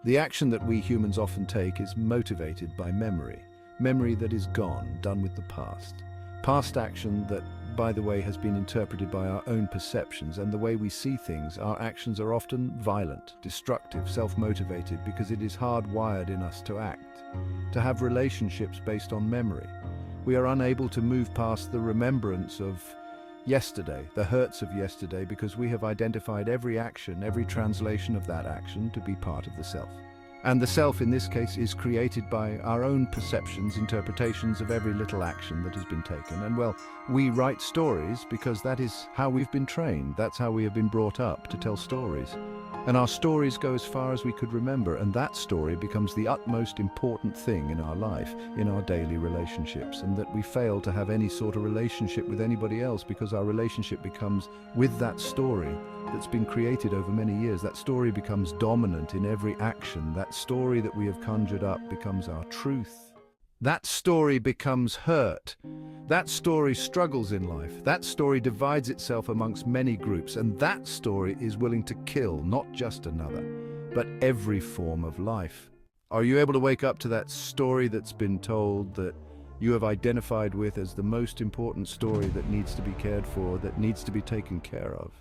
The action that we humans often take is motivated by memory. Memory that is gone, done with the past. Past action that, by the way, has been interpreted by our own perceptions and the way we see things. Our actions are often violent, destructive, self-motivated because it is hardwired in us to act, to have relationships based on memory. We are unable to move past the remembrance of yesterday, the hurts of yesterday, because we have identified every action, every translation of that action to be part of the self. And the self in this case is created by our own perceptions, interpretations of every little action that has been taken. And well, we write stories because that is how we've been trained. That's how we have been brought up, to tell stories. And our stories go as far as we could remember, and that story becomes the utmost important thing in our life, in our daily relationships, and that we fail to have any sort of relationship with anybody else because our relationship becomes with that story that's been created over many years. That story becomes dominant in every action. That story that we have conjured up becomes our truth. That story becomes hurt. That story struggles in life. That story divides itself amongst many groups, and that story is willing to kill not just another, but every form of life. Are you able to wake up to that story that's been told, that you have identified with as the most important story that needs to be cared for, that needs to be taken care of?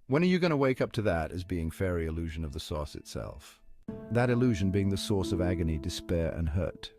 When are you going to wake up to that as being fairy illusion of the source itself? That illusion being the source of agony, despair, and hurt.